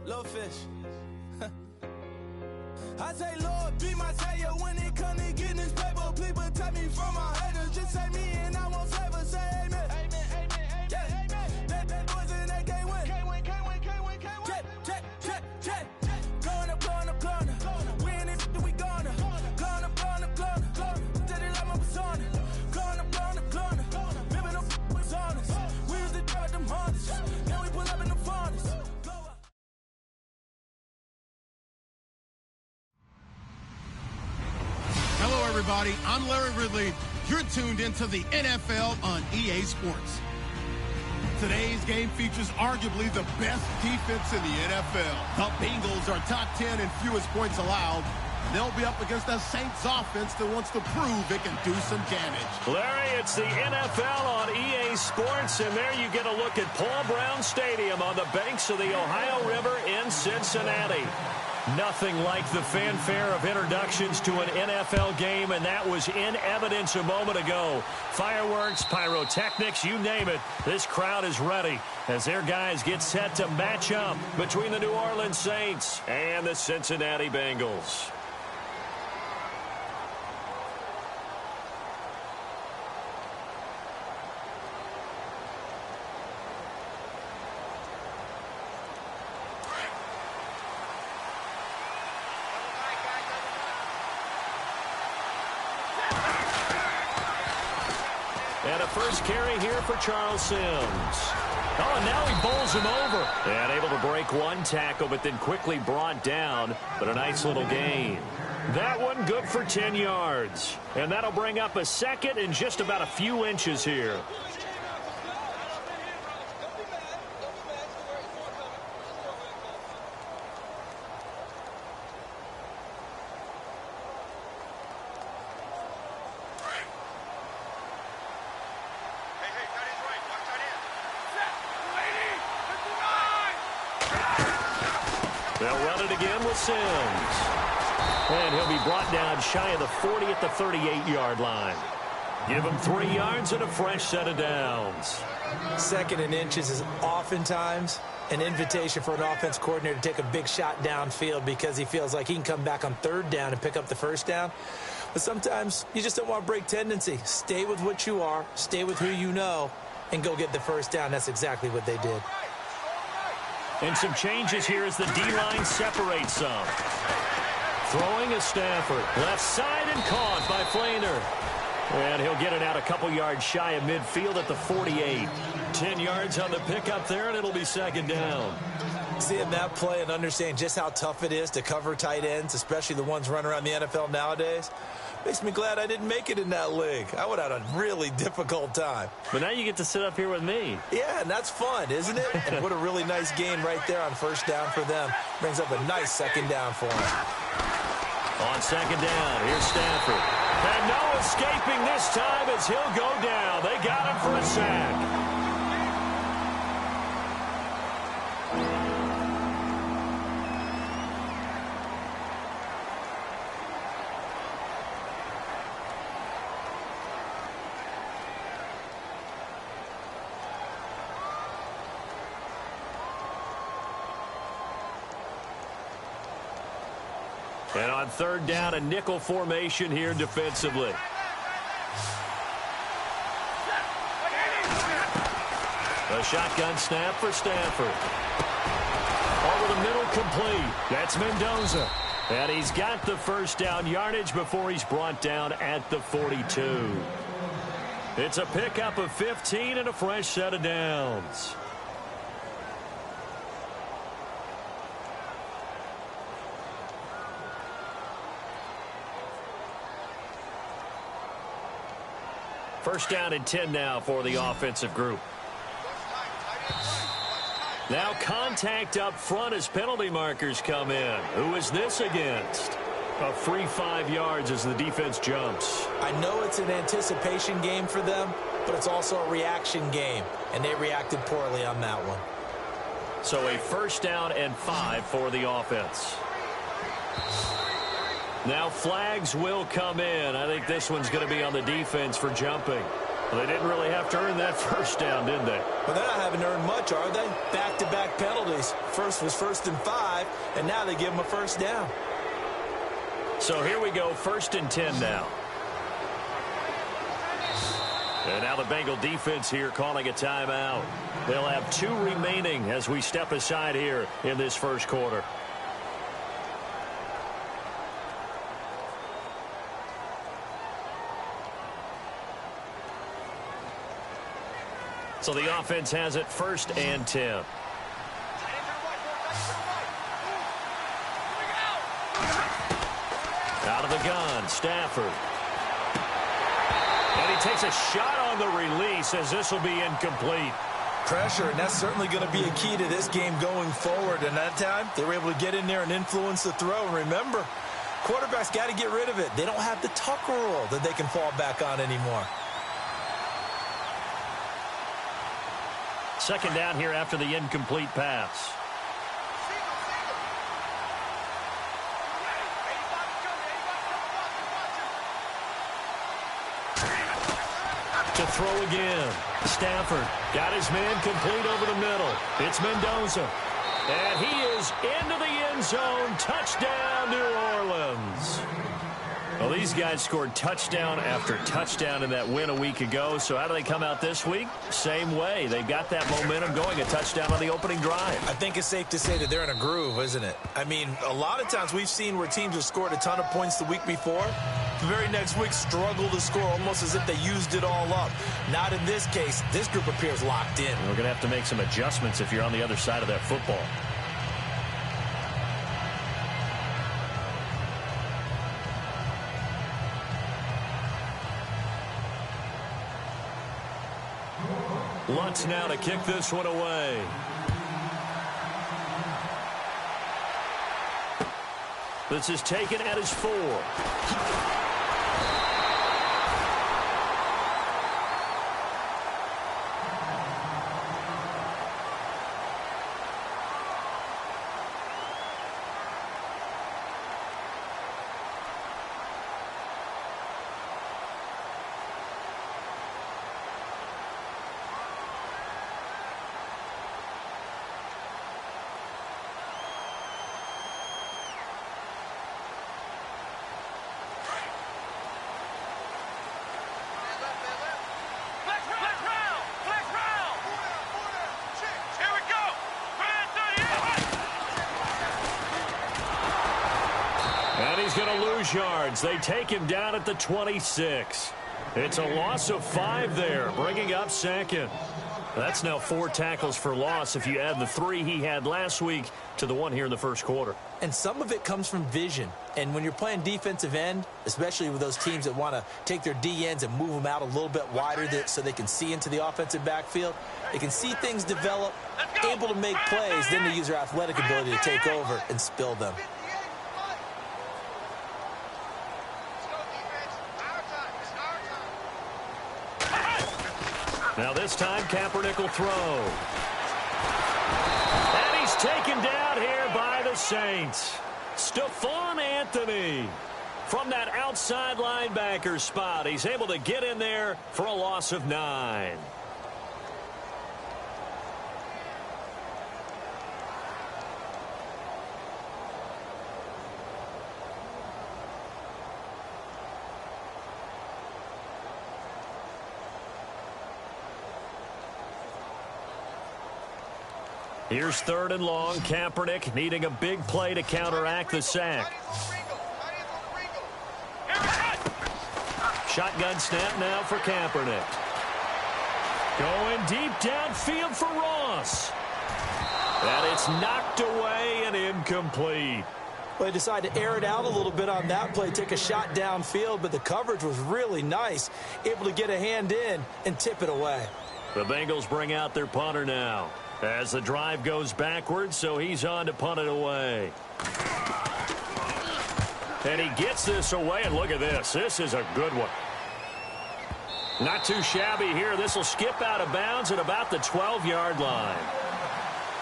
Little fish. I say, Lord, be my savior when it comes to getting this paper. Please protect me from my haters. Just say me and I won't favor. Say amen. Amen, amen, amen, yeah. Amen. Bad boys and they can't win. Can't win, can't win, can't win, can't win. Jet. Going up, going up, going up. We in it, we gonna. Going up, going up, going up. Did it like my persona. Going up, going up, going up. Living no was honest. We used to drug them hunters. Now we pull up in the furnace. Hello, everybody. I'm Larry Ridley. You're tuned into the NFL on EA Sports. Today's game features arguably the best defense in the NFL. The Bengals are top 10 in fewest points allowed. They'll be up against a Saints offense that wants to prove it can do some damage. Larry, it's the NFL on EA Sports, and there you get a look at Paul Brown Stadium on the banks of the Ohio River in Cincinnati. Nothing like the fanfare of introductions to an NFL game, and that was in evidence a moment ago. Fireworks, pyrotechnics, you name it. This crowd is ready as their guys get set to match up between the New Orleans Saints and the Cincinnati Bengals. And a first carry here for Charles Sims. Oh, and now he bowls him over. And able to break one tackle, but then quickly brought down. But a nice little gain. That one good for 10 yards. And that'll bring up a second and just about a few inches here. They'll run it again with Sims. And he'll be brought down shy of the 40 at the 38-yard line. Give him 3 yards and a fresh set of downs. Second and inches is oftentimes an invitation for an offense coordinator to take a big shot downfield because he feels like he can come back on third down and pick up the first down. But sometimes you just don't want to break tendency. Stay with what you are, stay with who you know, and go get the first down. That's exactly what they did. And some changes here as the D-line separates some. Throwing is Stafford. Left side and caught by Flainer. And he'll get it out a couple yards shy of midfield at the 48. 10 yards on the pickup there, and it'll be second down. Seeing that play and understanding just how tough it is to cover tight ends, especially the ones running around the NFL nowadays, makes me glad I didn't make it in that league. I would have had a really difficult time. But now you get to sit up here with me. Yeah, and that's fun, isn't it? And what a really nice gain right there on first down for them. Brings up a nice second down for them. On second down, here's Stafford. And no escaping this time as he'll go down. They got him for a sack. And on third down, a nickel formation here defensively. A shotgun snap for Stafford. Over the middle, complete. That's Mendoza. And he's got the first down yardage before he's brought down at the 42. It's a pickup of 15 and a fresh set of downs. First down and 10 now for the offensive group. Now contact up front as penalty markers come in. Who is this against? A free 5 yards as the defense jumps. I know it's an anticipation game for them, but it's also a reaction game, and they reacted poorly on that one. So a first down and 5 for the offense. Now flags will come in. I think this one's going to be on the defense for jumping. Well, they didn't really have to earn that first down, did they? Well, they're not having to earn much, are they? Back-to-back penalties. First was 1st and 5, and now they give them a first down. So here we go, 1st and 10 now. And now the Bengal defense here calling a timeout. They'll have 2 remaining as we step aside here in this first quarter. So the offense has it 1st and 10. Out of the gun, Stafford. And he takes a shot on the release as this will be incomplete. Pressure, and that's certainly going to be a key to this game going forward. And that time, they were able to get in there and influence the throw. And remember, quarterbacks got to get rid of it. They don't have the Tucker rule that they can fall back on anymore. Second down here after the incomplete pass. To throw again. Stafford got his man complete over the middle. It's Mendoza. And he is into the end zone. Touchdown, New Orleans. Well, these guys scored touchdown after touchdown in that win a week ago. So how do they come out this week? Same way. They've got that momentum going. A touchdown on the opening drive. I think it's safe to say that they're in a groove, isn't it? I mean, a lot of times we've seen where teams have scored a ton of points the week before. The very next week struggle to score almost as if they used it all up. Not in this case. This group appears locked in. We're going to have to make some adjustments if you're on the other side of that football. Lutz now to kick this one away. This is taken at his 4. Yards. They take him down at the 26. It's a loss of 5 there, bringing up second. That's now 4 tackles for loss if you add the 3 he had last week to the 1 here in the first quarter. And some of it comes from vision. And when you're playing defensive end, especially with those teams that want to take their D ends and move them out a little bit wider so they can see into the offensive backfield, they can see things develop, able to make plays, then they use their athletic ability to take over and spill them. Now this time, Kaepernick will throw. And he's taken down here by the Saints. Stephon Anthony from that outside linebacker spot. He's able to get in there for a loss of 9. Here's 3rd and long. Kaepernick needing a big play to counteract the sack. Shotgun snap now for Kaepernick. Going deep downfield for Ross. And it's knocked away and incomplete. Well, they decided to air it out a little bit on that play, take a shot downfield, but the coverage was really nice. Able to get a hand in and tip it away. The Bengals bring out their punter now as the drive goes backwards, so he's on to punt it away. And he gets this away, and look at this. This is a good one. Not too shabby here. This will skip out of bounds at about the 12-yard line.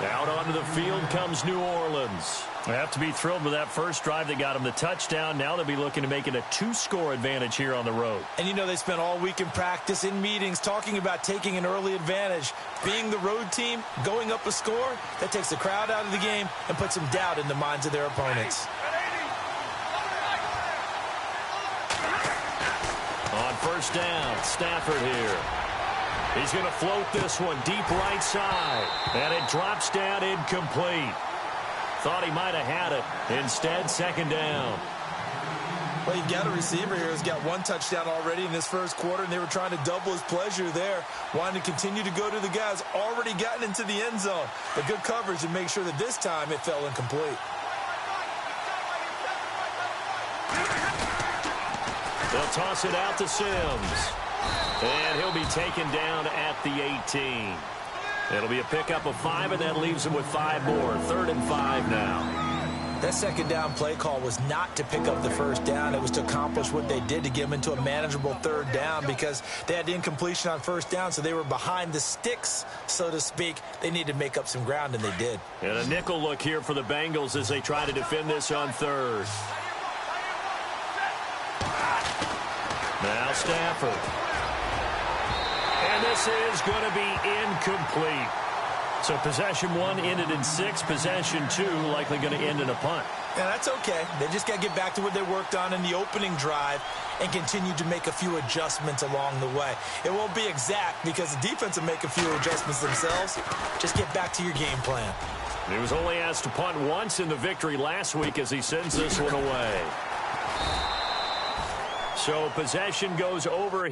Out onto the field comes New Orleans. They have to be thrilled with that first drive that got them the touchdown. Now they'll be looking to make it a 2-score advantage here on the road. And you know they spent all week in practice, in meetings, talking about taking an early advantage. Being the road team, going up a score, that takes the crowd out of the game and puts some doubt in the minds of their opponents. On first down, Stafford here. He's going to float this one deep right side. And it drops down incomplete. Thought he might have had it. Instead, second down. Well, you've got a receiver here who's got one touchdown already in this first quarter, and they were trying to double his pleasure there, wanting to continue to go to the guys already gotten into the end zone. But good coverage and make sure that this time it fell incomplete. They'll toss it out to Sims. And he'll be taken down at the 18. It'll be a pickup of 5, and that leaves him with 5 more. 3rd and 5 now. That second down play call was not to pick up the first down. It was to accomplish what they did to get them into a manageable 3rd down because they had incompletion on first down, so they were behind the sticks, so to speak. They needed to make up some ground, and they did. And a nickel look here for the Bengals as they try to defend this on 3rd. Now Stafford. And this is going to be incomplete. So possession 1 ended in 6. Possession 2 likely going to end in a punt. And that's okay. They just got to get back to what they worked on in the opening drive and continue to make a few adjustments along the way. It won't be exact because the defense will make a few adjustments themselves. Just get back to your game plan. He was only asked to punt once in the victory last week as he sends this one away. So possession goes over.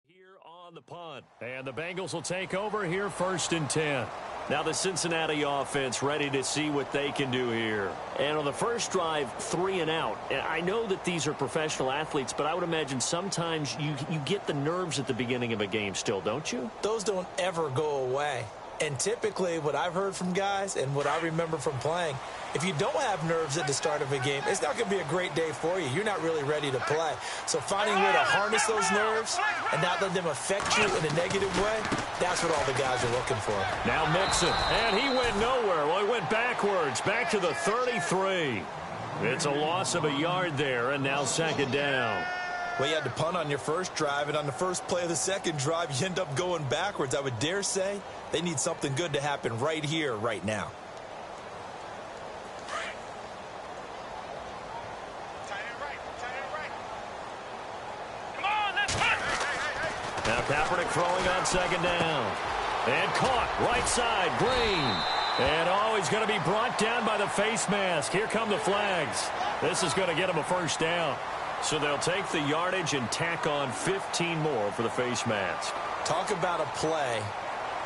Here on the punt. And the Bengals will take over here 1st and 10. Now the Cincinnati offense ready to see what they can do here. And on the first drive, 3 and out. And I know that these are professional athletes, but I would imagine sometimes you get the nerves at the beginning of a game still, don't you? Those don't ever go away. And typically what I've heard from guys and what I remember from playing, if you don't have nerves at the start of a game, it's not going to be a great day for you. You're not really ready to play. So finding a way to harness those nerves and not let them affect you in a negative way, that's what all the guys are looking for. Now Mixon, and he went nowhere. Well, he went backwards, back to the 33. It's a loss of a yard there, and now 2nd down. Well, you had to punt on your first drive, and on the first play of the second drive, you end up going backwards. I would dare say they need something good to happen right here, right now. Now Kaepernick throwing on 2nd down. And caught right side, Green. And he's going to be brought down by the face mask. Here come the flags. This is going to get him a 1st down. So they'll take the yardage and tack on 15 more for the face mask. Talk about a play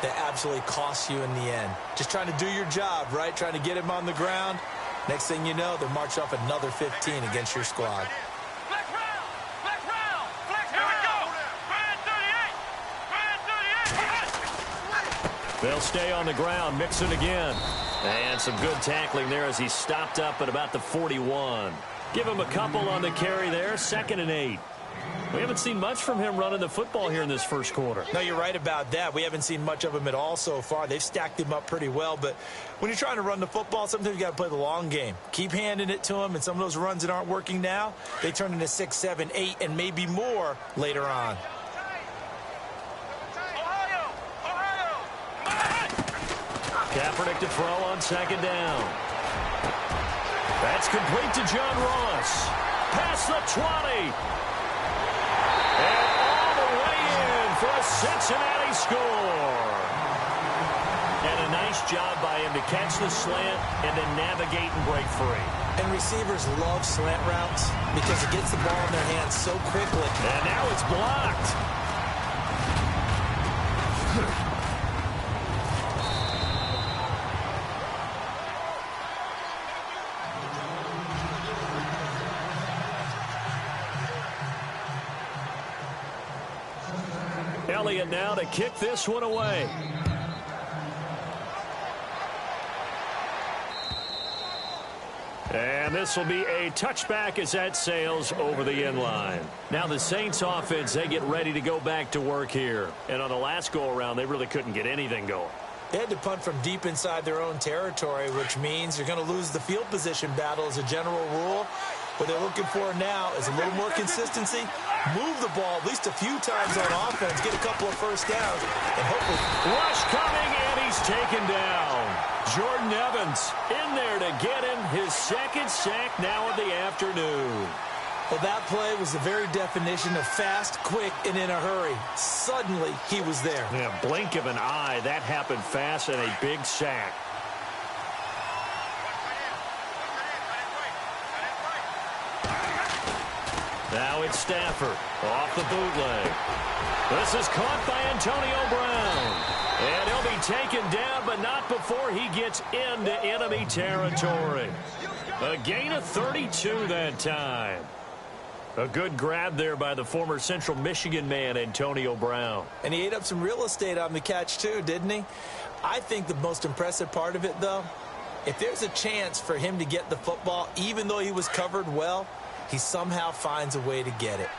that absolutely costs you in the end. Just trying to do your job, right? Trying to get him on the ground. Next thing you know, they'll march off another 15 against your squad. They'll stay on the ground. Mixon again. And some good tackling there as he stopped up at about the 41. Give him a couple on the carry there. 2nd and 8. We haven't seen much from him running the football here in this first quarter. No, you're right about that. We haven't seen much of him at all so far. They've stacked him up pretty well. But when you're trying to run the football, sometimes you got to play the long game. Keep handing it to him, and some of those runs that aren't working now, they turn into 6, 7, 8, and maybe more later on. Kaepernick to throw on 2nd down. That's complete to John Ross. Past the 20. And all the way in for a Cincinnati score. And a nice job by him to catch the slant and then navigate and break free. And receivers love slant routes because it gets the ball in their hands so quickly. And now it's blocked. Elliott now to kick this one away. And this will be a touchback as that sails over the end line. Now the Saints offense, they get ready to go back to work here. And on the last go-around, they really couldn't get anything going. They had to punt from deep inside their own territory, which means you're going to lose the field position battle as a general rule. What they're looking for now is a little more consistency, move the ball at least a few times on offense, get a couple of first downs, and hopefully... Rush coming, and he's taken down. Jordan Evans in there to get him his second sack now of the afternoon. Well, that play was the very definition of fast, quick, and in a hurry. Suddenly, he was there. Yeah, blink of an eye. That happened fast and a big sack. Now it's Stafford off the bootleg. This is caught by Antonio Brown. And he'll be taken down, but not before he gets into enemy territory. A gain of 32 that time. A good grab there by the former Central Michigan man, Antonio Brown. And he ate up some real estate on the catch, too, didn't he? I think the most impressive part of it, though, if there's a chance for him to get the football, even though he was covered well, he somehow finds a way to get it.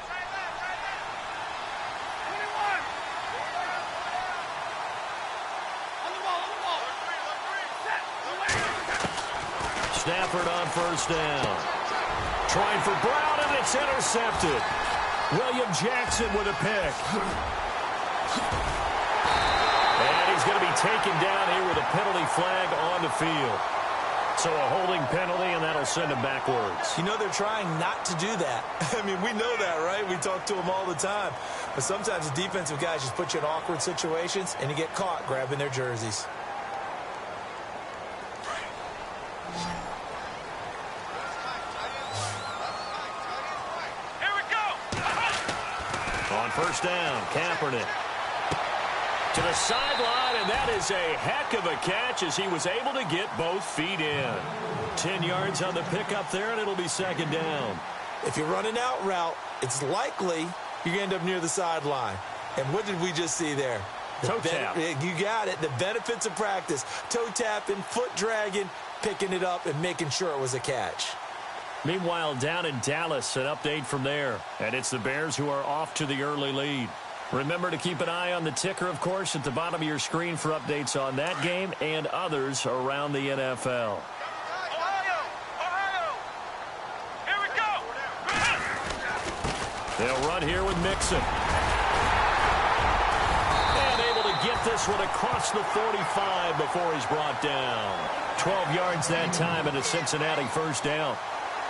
Stafford on first down. Trying for Brown, and it's intercepted. William Jackson with a pick. And he's going to be taken down here with a penalty flag on the field. So a holding penalty, and that'll send him backwards. You know, they're trying not to do that. I mean, we know that, right? We talk to them all the time. But sometimes the defensive guys just put you in awkward situations, and you get caught grabbing their jerseys. On first down, Kaepernick to the sideline, and that is a heck of a catch as he was able to get both feet in. 10 yards on the pickup there, and it'll be second down. If you're running out route, it's likely you're going to end up near the sideline. And what did we just see there? Toe tap. You got it. The benefits of practice. Toe tapping, foot dragging, picking it up, and making sure it was a catch. Meanwhile, down in Dallas, an update from there. And it's the Bears who are off to the early lead. Remember to keep an eye on the ticker, of course, at the bottom of your screen for updates on that game and others around the NFL. Ohio! Here we go! They'll run here with Mixon. And able to get this one across the 45 before he's brought down. 12 yards that time and a Cincinnati first down.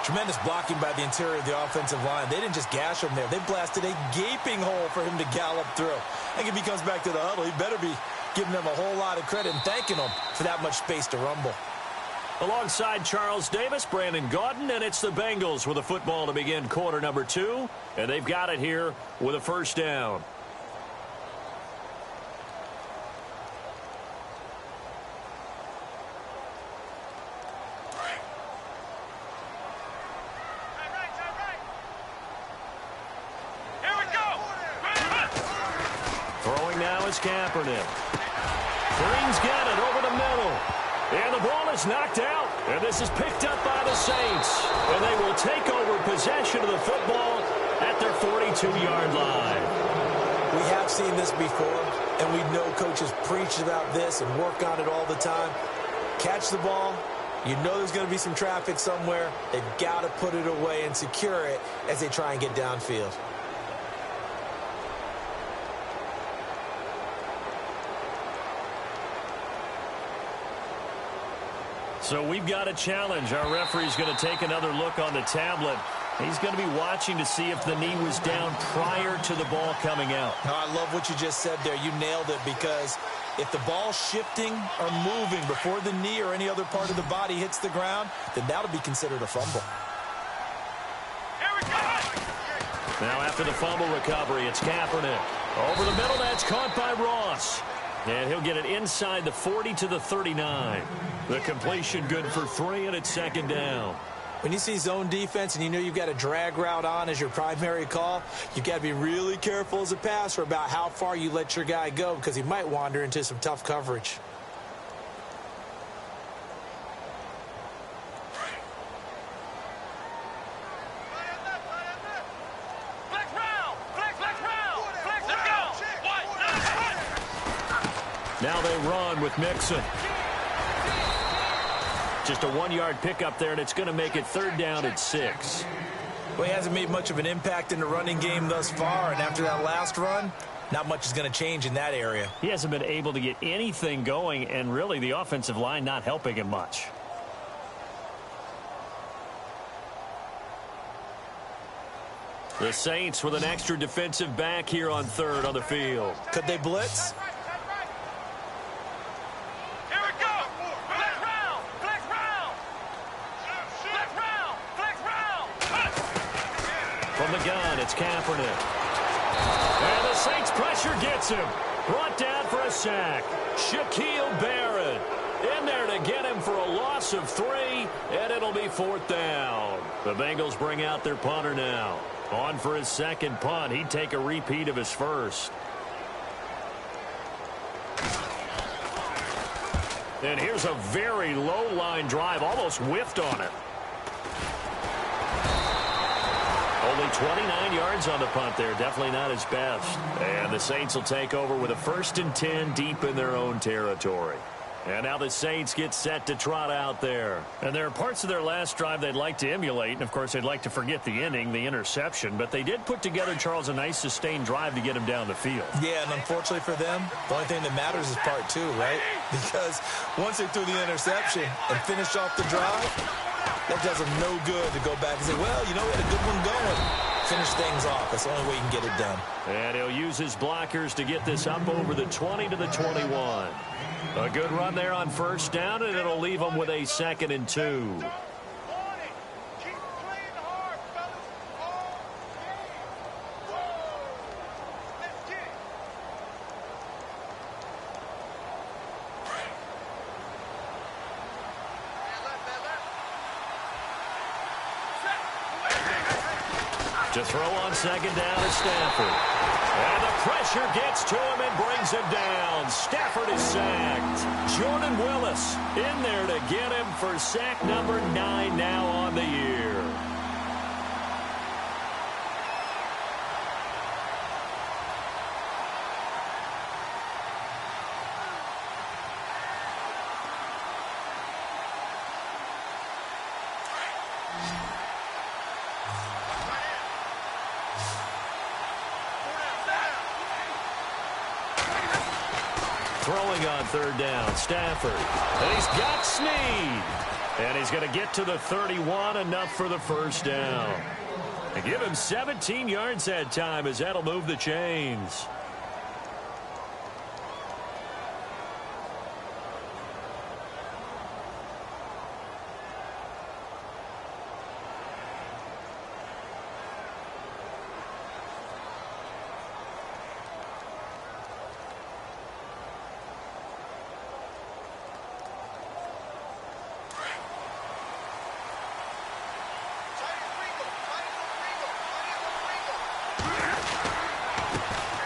Tremendous blocking by the interior of the offensive line. They didn't just gash him there. They blasted a gaping hole for him to gallop through. I think if he comes back to the huddle, he better be giving them a whole lot of credit and thanking them for that much space to rumble. Alongside Charles Davis, Brandon Gaudin, and it's the Bengals with a football to begin quarter number 2. And they've got it here with a first down. Kaepernick. Green's got it over the middle. And the ball is knocked out. And this is picked up by the Saints. And they will take over possession of the football at their 42-yard line. We have seen this before, and we know coaches preach about this and work on it all the time. Catch the ball. You know there's going to be some traffic somewhere. They've got to put it away and secure it as they try and get downfield. So we've got a challenge. Our referee's going to take another look on the tablet. He's going to be watching to see if the knee was down prior to the ball coming out. Now, I love what you just said there. You nailed it, because if the ball's shifting or moving before the knee or any other part of the body hits the ground, then that'll be considered a fumble. Here we go! Now after the fumble recovery, it's Kaepernick. Over the middle, that's caught by Ross. And he'll get it inside the 40 to the 39. The completion good for 3, and it's second down. When you see zone defense and you know you've got a drag route on as your primary call, you've got to be really careful as a passer about how far you let your guy go because he might wander into some tough coverage. Now they run with Mixon. Just a 1-yard pickup there, and it's going to make it 3rd down and 6. Well, he hasn't made much of an impact in the running game thus far, and after that last run, not much is going to change in that area. He hasn't been able to get anything going, and really the offensive line not helping him much. The Saints with an extra defensive back here on 3rd on the field. Could they blitz? From the gun, it's Kaepernick. And the Saints pressure gets him. Brought down for a sack. Shaquille Barrett in there to get him for a loss of 3, and it'll be 4th down. The Bengals bring out their punter now. On for his 2nd punt. He'd take a repeat of his 1st. And here's a very low line drive, almost whiffed on it. Only 29 yards on the punt there. Definitely not his best. And the Saints will take over with a 1st and 10 deep in their own territory. And now the Saints get set to trot out there. And there are parts of their last drive they'd like to emulate. And, of course, they'd like to forget the inning, the interception. But they did put together, Charles, a nice sustained drive to get him down the field. Yeah, and unfortunately for them, the only thing that matters is part 2, right? Because once they threw the interception and finished off the drive, that does them no good to go back and say, well, you know, we had a good one going. Finish things off. That's the only way you can get it done. And he'll use his blockers to get this up over the 20 to the 21. A good run there on 1st down, and it'll leave them with a 2nd and 2. To throw on 2nd down is Stafford. And the pressure gets to him and brings him down. Stafford is sacked. Jordan Willis in there to get him for sack number 9 now on the year. Throwing on 3rd down, Stafford. And he's got Snead. And he's going to get to the 31, enough for the 1st down. And give him 17 yards that time as that'll move the chains.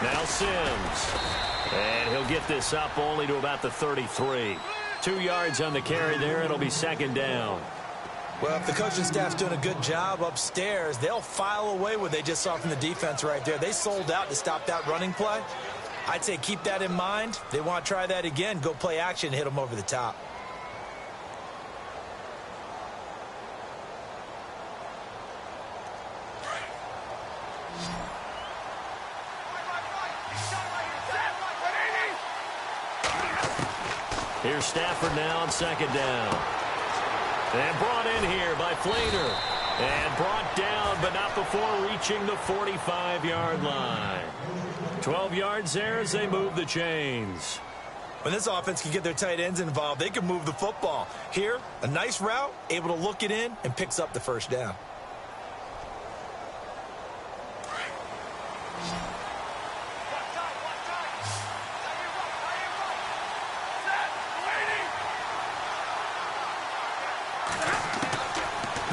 Now Sims. And he'll get this up only to about the 33. 2 yards on the carry there. It'll be 2nd down. Well, if the coaching staff's doing a good job upstairs, they'll file away what they just saw from the defense right there. They sold out to stop that running play. I'd say keep that in mind. They want to try that again. Go play action and hit them over the top. Here's Stafford now on 2nd down. And brought in here by Flater. And brought down, but not before reaching the 45-yard line. 12 yards there as they move the chains. When this offense can get their tight ends involved, they can move the football. Here, a nice route, able to look it in, and picks up the 1st down.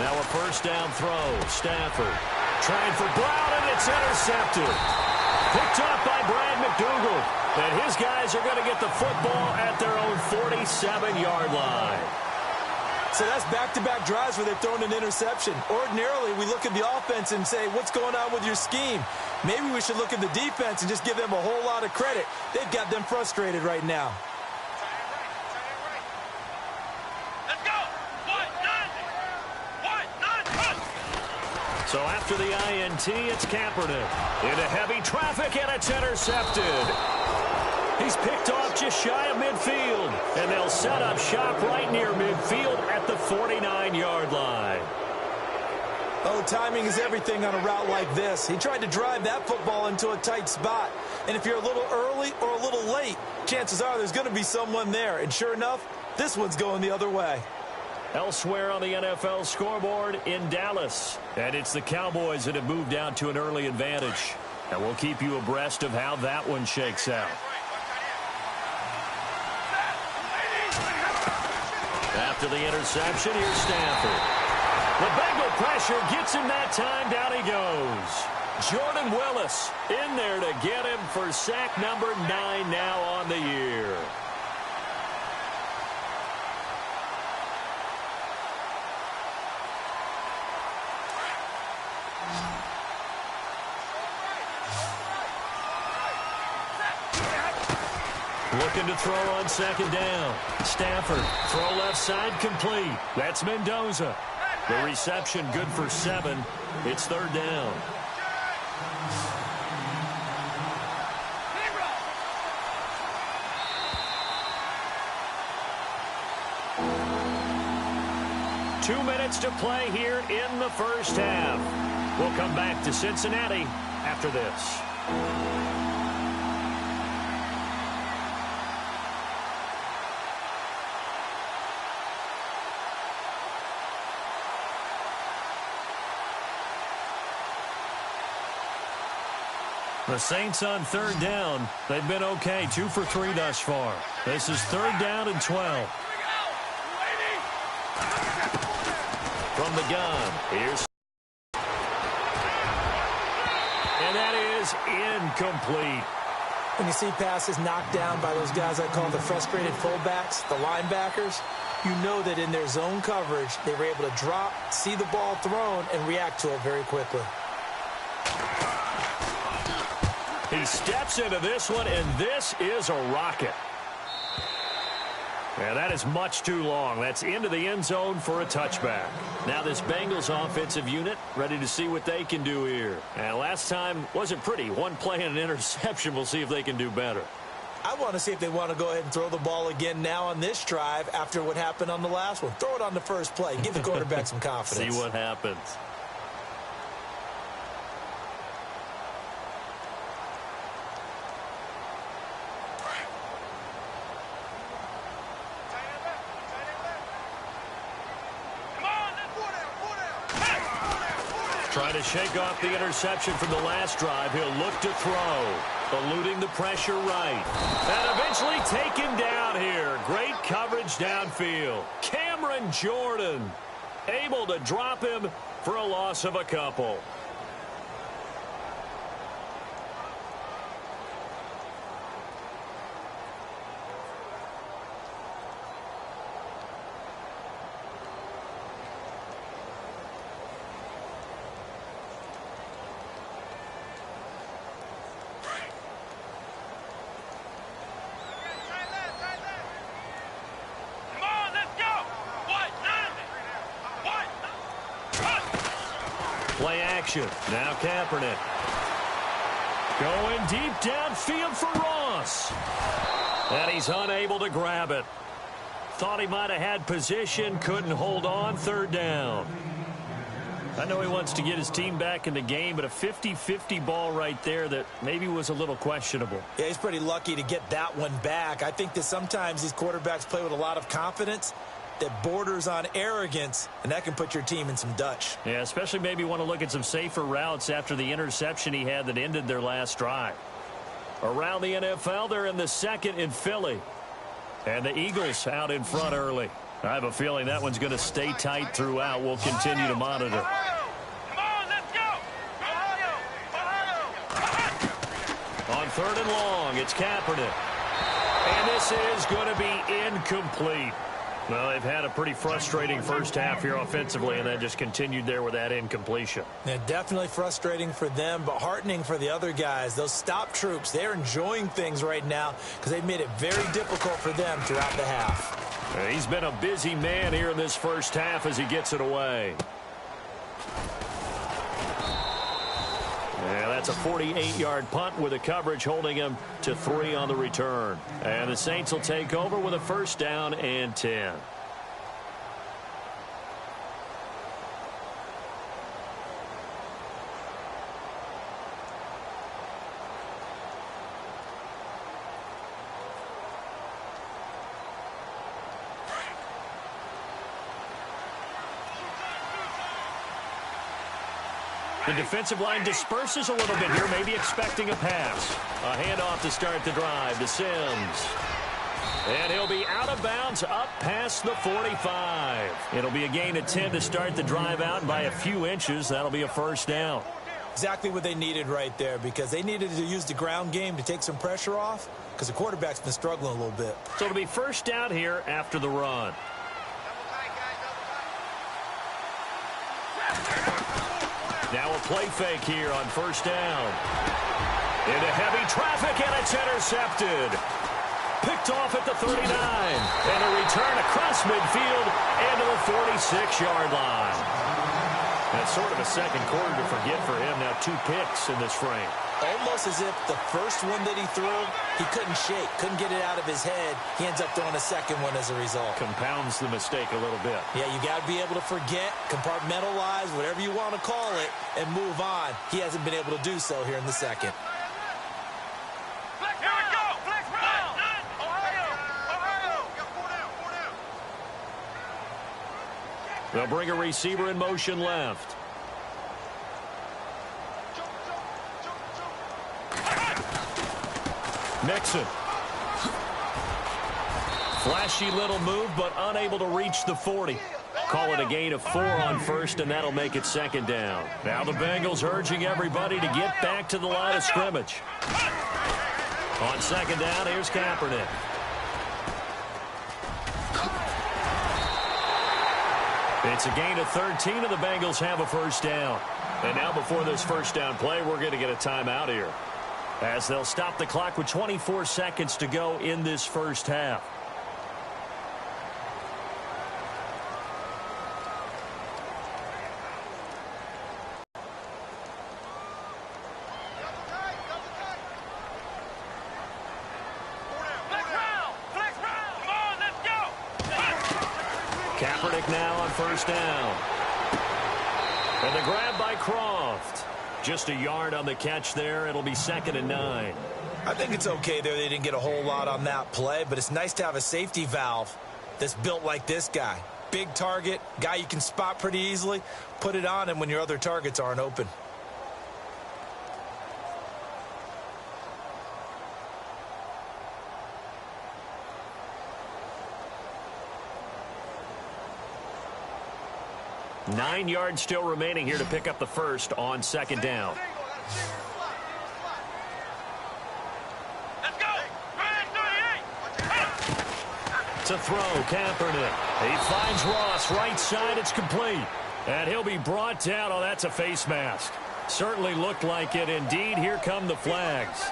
Now a first down throw. Stafford trying for Brown, and it's intercepted. Picked up by Brad McDougal. And his guys are going to get the football at their own 47-yard line. So that's back-to-back drives where they've thrown an interception. Ordinarily, we look at the offense and say, what's going on with your scheme? Maybe we should look at the defense and just give them a whole lot of credit. They've got them frustrated right now. Let's go. So after the INT, it's Kaepernick. Into heavy traffic, and it's intercepted. He's picked off just shy of midfield, and they'll set up shop right near midfield at the 49-yard line. Oh, timing is everything on a route like this. He tried to drive that football into a tight spot. And if you're a little early or a little late, chances are there's going to be someone there. And sure enough, this one's going the other way. Elsewhere on the NFL scoreboard in Dallas. And it's the Cowboys that have moved out to an early advantage. And we'll keep you abreast of how that one shakes out. After the interception, here's Stafford. The Bengal pressure gets him that time. Down he goes. Jordan Willis in there to get him for sack number 9 now on the year. Looking to throw on second down. Stafford, throw left side, complete. That's Mendoza. The reception good for 7. It's third down. Two minutes to play here in the first half. We'll come back to Cincinnati after this. The Saints on third down. They've been okay. 2 for 3 thus far. This is third down and 12. From the gun, here's... And that is incomplete. When you see passes knocked down by those guys I call the frustrated fullbacks, the linebackers, you know that in their zone coverage, they were able to drop, see the ball thrown, and react to it very quickly. He steps into this one, and this is a rocket. And that is much too long. That's into the end zone for a touchback. Now this Bengals offensive unit ready to see what they can do here. And last time wasn't pretty. One play and an interception. We'll see if they can do better. I want to see if they want to go ahead and throw the ball again now on this drive after what happened on the last one. Throw it on the first play. Give the quarterback some confidence. See what happens. Trying to shake off the interception from the last drive. He'll look to throw. Eluding the pressure right. And eventually taken down here. Great coverage downfield. Cameron Jordan able to drop him for a loss of a couple. Play action. Now Kaepernick. Going deep downfield for Ross. And he's unable to grab it. Thought he might have had position. Couldn't hold on. Third down. I know he wants to get his team back in the game, but a 50-50 ball right there that maybe was a little questionable. Yeah, he's pretty lucky to get that one back. I think that sometimes these quarterbacks play with a lot of confidence that borders on arrogance, and that can put your team in some Dutch. Yeah, especially maybe want to look at some safer routes after the interception he had that ended their last drive. Around the NFL, they're in the second in Philly. And the Eagles out in front early. I have a feeling that one's going to stay tight throughout. We'll continue to monitor. On 3rd and long, it's Kaepernick. And this is going to be incomplete. Well, they've had a pretty frustrating first half here offensively, and then just continued there with that incompletion. Yeah, definitely frustrating for them, but heartening for the other guys. Those stop troops, they're enjoying things right now because they've made it very difficult for them throughout the half. He's been a busy man here in this first half as he gets it away. Yeah, that's a 48-yard punt with a coverage holding him to 3 on the return. And the Saints will take over with a 1st down and 10. The defensive line disperses a little bit here, maybe expecting a pass. A handoff to start the drive to Sims. And he'll be out of bounds up past the 45. It'll be a gain of 10 to start the drive out, and by a few inches, that'll be a 1st down. Exactly what they needed right there, because they needed to use the ground game to take some pressure off, because the quarterback's been struggling a little bit. So it'll be 1st down here after the run. Now a play fake here on 1st down. Into heavy traffic, and it's intercepted. Picked off at the 39. And a return across midfield into the 46-yard line. That's sort of a second quarter to forget for him. Now 2 picks in this frame. Almost as if the first one that he threw, he couldn't shake, couldn't get it out of his head. He ends up throwing a second one as a result. Compounds the mistake a little bit. Yeah, you got to be able to forget, compartmentalize, whatever you want to call it, and move on. He hasn't been able to do so here in the second. Here we go! Flex Brown! Ohio! They'll bring a receiver in motion left. Nixon. Flashy little move, but unable to reach the 40. Call it a gain of 4 on 1st, and that'll make it 2nd down. Now the Bengals urging everybody to get back to the line of scrimmage. On 2nd down, here's Kaepernick. It's a gain of 13, and the Bengals have a 1st down. And now before this 1st down play, we're going to get a timeout here, as they'll stop the clock with 24 seconds to go in this first half. Kaepernick now on 1st down. And the grab by Croft. Just a yard on the catch there. It'll be 2nd and 9. I think it's okay there. They didn't get a whole lot on that play, but it's nice to have a safety valve that's built like this guy. Big target, guy you can spot pretty easily. Put it on him when your other targets aren't open. Nine yards still remaining here to pick up the 1st on 2nd down. Let's go! To throw, Kaepernick. He finds Ross, right side, it's complete. And he'll be brought down. Oh, that's a face mask. Certainly looked like it. Indeed, here come the flags.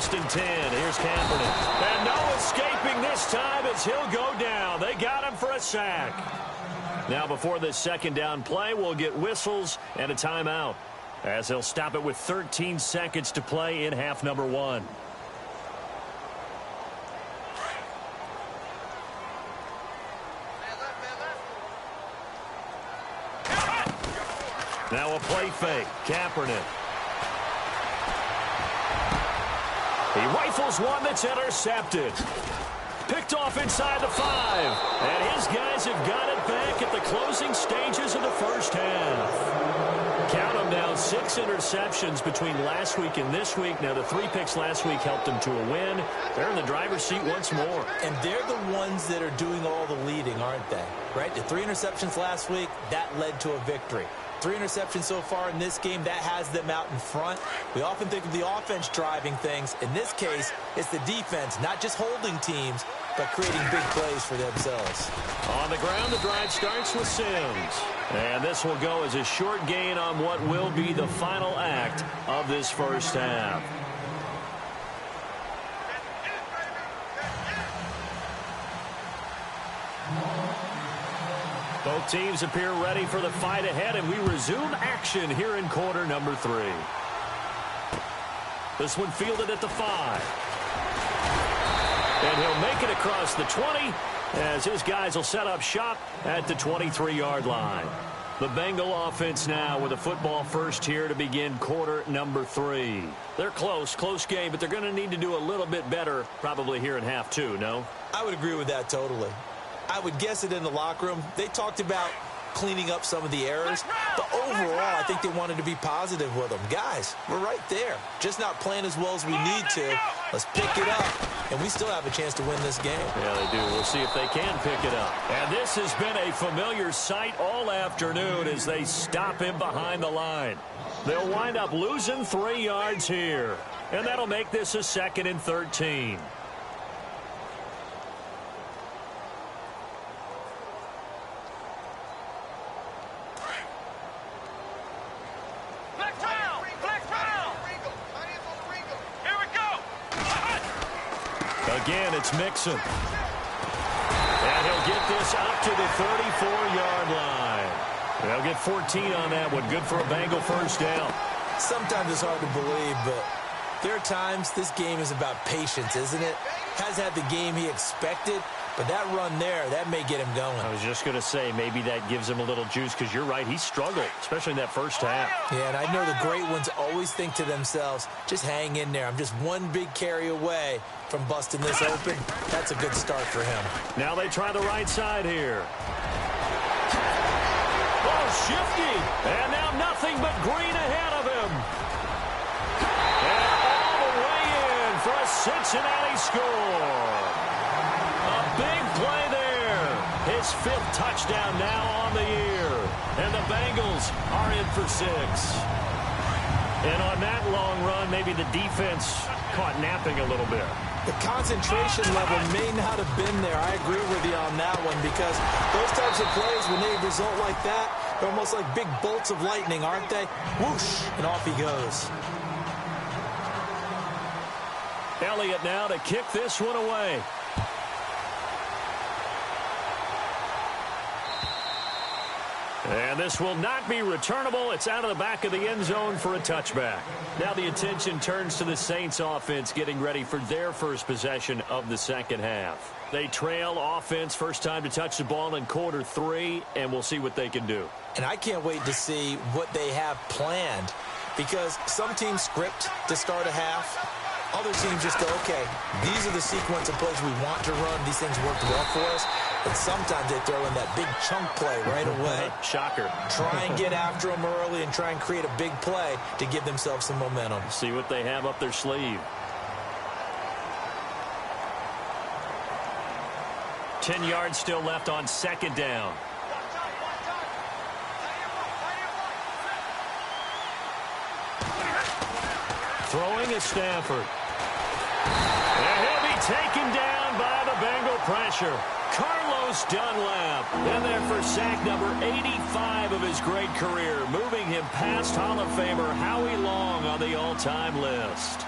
And 10. Here's Kaepernick. And no escaping this time as he'll go down. They got him for a sack. Now before this 2nd down play, we'll get whistles and a timeout, as they'll stop it with 13 seconds to play in half number 1. Now a play fake. Kaepernick. He rifles one that's intercepted. Picked off inside the 5. And his guys have got it back at the closing stages of the first half. Count them now, 6 interceptions between last week and this week. Now, the 3 picks last week helped them to a win. They're in the driver's seat once more. And they're the ones that are doing all the leading, aren't they? Right? The 3 interceptions last week, that led to a victory. 3 interceptions so far in this game, that has them out in front. We often think of the offense driving things. In this case, it's the defense, not just holding teams, but creating big plays for themselves. On the ground, the drive starts with Sims. And this will go as a short gain on what will be the final act of this first half. Both teams appear ready for the fight ahead, and we resume action here in quarter number 3. This one fielded at the 5. And he'll make it across the 20 as his guys will set up shop at the 23-yard line. The Bengal offense now with a football first here to begin quarter number 3. They're close game, but they're going to need to do a little bit better probably here in half 2, no? I would agree with that totally. I would guess it in the locker room. They talked about cleaning up some of the errors, but overall, I think they wanted to be positive with them. Guys, we're right there. Just not playing as well as we need to. Let's pick it up, and we still have a chance to win this game. Yeah, they do. We'll see if they can pick it up. And this has been a familiar sight all afternoon as they stop him behind the line. They'll wind up losing 3 yards here, and that'll make this a 2nd and 13. Again, it's Mixon. And he'll get this up to the 34-yard line. They'll get 14 on that one. Good for a Bengal first down. Sometimes it's hard to believe, but there are times this game is about patience, isn't it? Has had the game he expected, but that run there, that may get him going. I was just going to say, maybe that gives him a little juice because you're right, he struggled, especially in that first half. Yeah, and I know the great ones always think to themselves, just hang in there. I'm just one big carry away from busting this open. That's a good start for him. Now they try the right side here. Oh, shifty. And now nothing but green ahead of him. And all the way in for a Cincinnati score. A big play there. His 5th touchdown now on the year. And the Bengals are in for 6. And on that long run, maybe the defense caught napping a little bit. The concentration level may not have been there. I agree with you on that one because those types of plays, when they result like that, they're almost like big bolts of lightning, aren't they? Whoosh, and off he goes. Elliott now to kick this one away. And this will not be returnable. It's out of the back of the end zone for a touchback. Now the attention turns to the Saints offense getting ready for their first possession of the second half. They trail offense first time to touch the ball in quarter 3, and we'll see what they can do. And I can't wait to see what they have planned because some teams script to start a half. Other teams just go, okay, these are the sequence of plays we want to run. These things worked well for us. And sometimes they throw in that big chunk play right away. Shocker. Try and get after them early and try and create a big play to give themselves some momentum. See what they have up their sleeve. 10 yards still left on 2nd down. Throwing is Stafford. And he'll be taken down by the Bengal pressure. Carlos Dunlap in there for sack number 85 of his great career, moving him past Hall of Famer Howie Long on the all-time list.